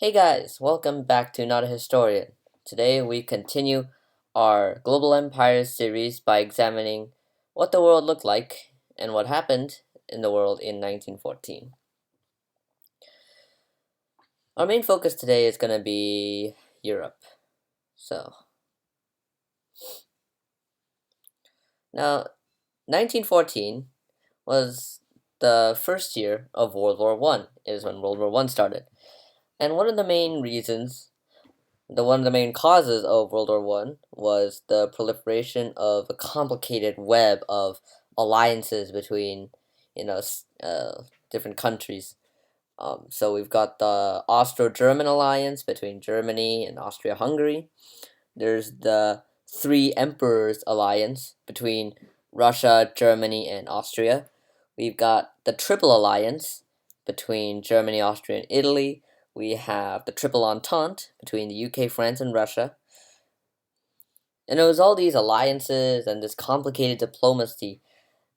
Hey guys, welcome back to Not a Historian. Today we continue our Global Empires series by examining what the world looked like and what happened in the world in 1914. Our main focus today is going to be Europe. So, now 1914 was the first year of World War One. It is when World War One started. And one of the main reasons one of the main causes of World War One was the proliferation of a complicated web of alliances between, you know, different countries. So we've got the Austro-German alliance between Germany and Austria-Hungary. There's the Three Emperors alliance between Russia, Germany, and Austria. We've got the Triple Alliance between Germany, Austria, and Italy. We have the Triple Entente between the UK, France, and Russia. And it was all these alliances and this complicated diplomacy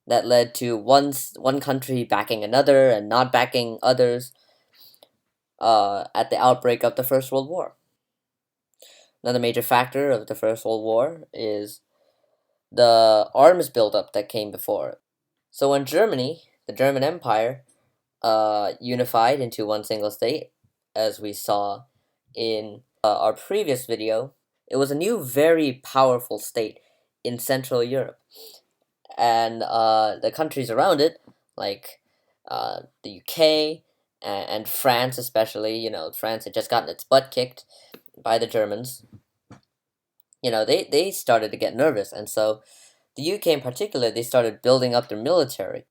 that led to one country backing another and not backing others at the outbreak of the First World War. Another major factor of the First World War is the arms buildup that came before it. So when Germany, the German Empire, unified into one single state, as we saw in our previous video, it was a new, very powerful state in Central Europe. And the countries around it, like the UK and France especially, France had just gotten its butt kicked by the Germans. They started to get nervous, and so the UK in particular, they started building up their military.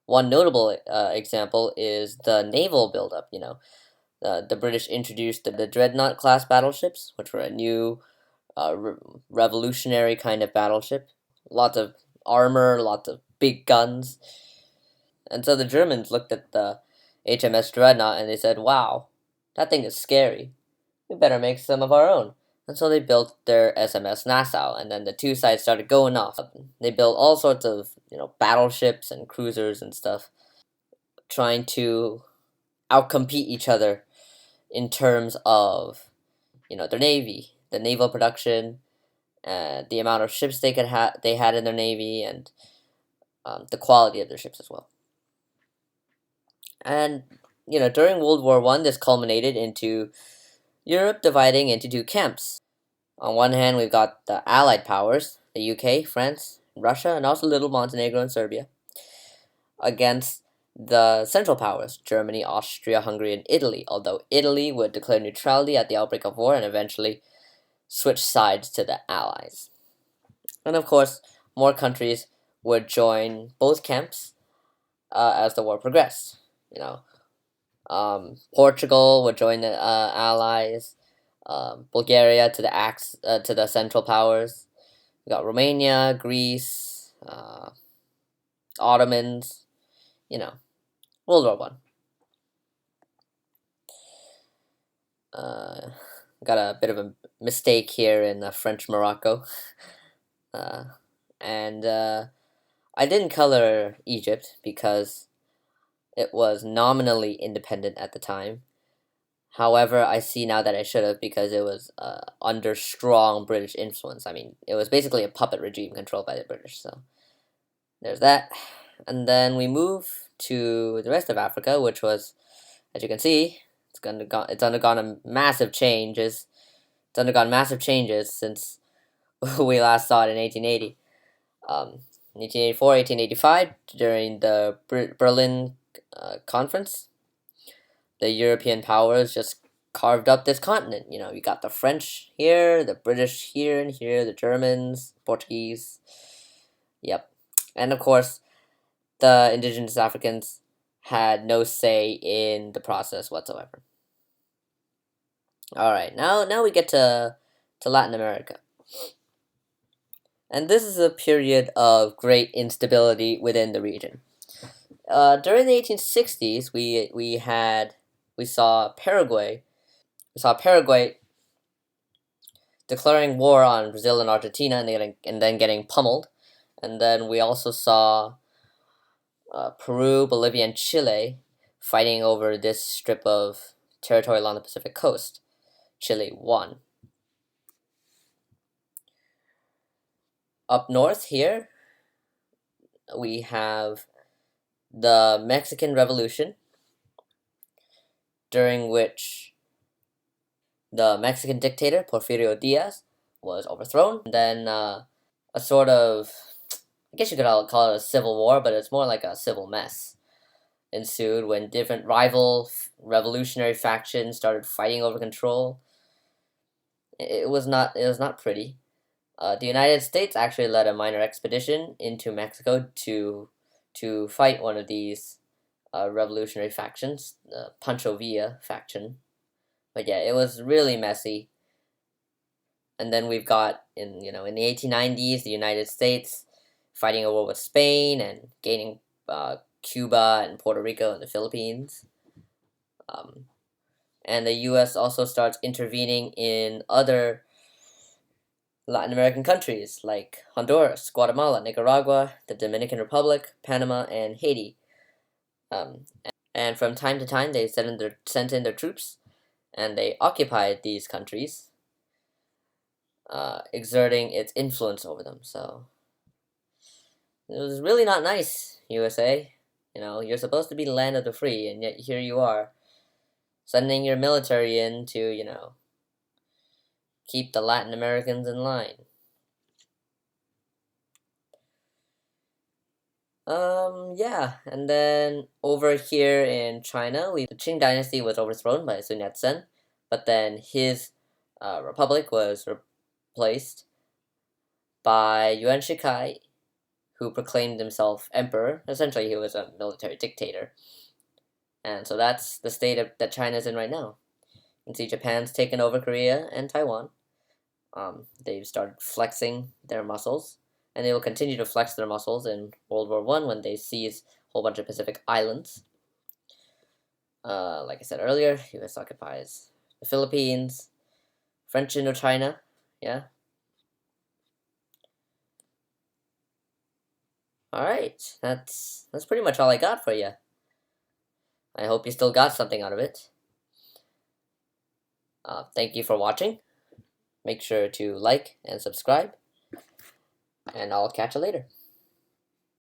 One notable example is the naval buildup. The British introduced the Dreadnought class battleships, which were a new revolutionary kind of battleship. Lots of armor, lots of big guns. And so the Germans looked at the HMS Dreadnought and they said, wow, that thing is scary. We better make some of our own. And so they built their SMS Nassau, and then the two sides started going off. They built all sorts of, battleships and cruisers and stuff, trying to outcompete each other in terms of, their navy, the naval production, the amount of ships they had in their navy, and the quality of their ships as well. And during World War One, this culminated into Europe dividing into two camps. On one hand, we've got the Allied powers, the UK, France, Russia, and also little Montenegro and Serbia, against the Central Powers, Germany, Austria, Hungary, and Italy, although Italy would declare neutrality at the outbreak of war and eventually switch sides to the Allies. And of course, more countries would join both camps as the war progressed. Portugal would join the Allies, Bulgaria to the Central Powers. We got Romania, Greece, Ottomans, World War One. Got a bit of a mistake here in French Morocco. And I didn't color Egypt because it was nominally independent at the time. However, I see now that I should have because it was under strong British influence. I mean, it was basically a puppet regime controlled by the British. So there's that. And then we move to the rest of Africa, which was, as you can see, it's undergone massive changes. It's undergone massive changes since we last saw it in 1880. 1884, 1885, during the Berlin Conference, the European powers just carved up this continent. You got the French here, the British here and here, the Germans, Portuguese. Yep. And of course, the indigenous Africans had no say in the process whatsoever. All right, now we get to Latin America. And this is a period of great instability within the region. During the 1860s, we saw Paraguay declaring war on Brazil and Argentina, and then getting pummeled. And then we also saw Peru, Bolivia, and Chile fighting over this strip of territory along the Pacific coast. Chile won. Up north here, we have the Mexican Revolution, during which the Mexican dictator Porfirio Diaz was overthrown. And then a sort of, I guess you could call it a civil war, but it's more like a civil mess ensued when different rival revolutionary factions started fighting over control. It was not pretty. The United States actually led a minor expedition into Mexico to fight one of these revolutionary factions, the Pancho Villa faction. But yeah, it was really messy. And then we've got in the 1890s the United States fighting a war with Spain and gaining Cuba and Puerto Rico and the Philippines. Um, and the U.S. also starts intervening in other Latin American countries like Honduras, Guatemala, Nicaragua, the Dominican Republic, Panama, and Haiti. Um, and from time to time, they sent in their troops, and they occupied these countries, exerting its influence over them. So it was really not nice, USA. You're supposed to be the land of the free, and yet here you are, sending your military in to, keep the Latin Americans in line. Yeah, and then over here in China, the Qing dynasty was overthrown by Sun Yat-sen, but then his republic was replaced by Yuan Shikai, who proclaimed himself emperor. Essentially, he was a military dictator. And so that's the state that China's in right now. You can see Japan's taken over Korea and Taiwan. They've started flexing their muscles, and they will continue to flex their muscles in World War I when they seize a whole bunch of Pacific islands. Like I said earlier, U.S. occupies the Philippines, French Indochina, yeah. All right, that's pretty much all I got for you. I hope you still got something out of it. Thank you for watching. Make sure to like and subscribe, and I'll catch you later.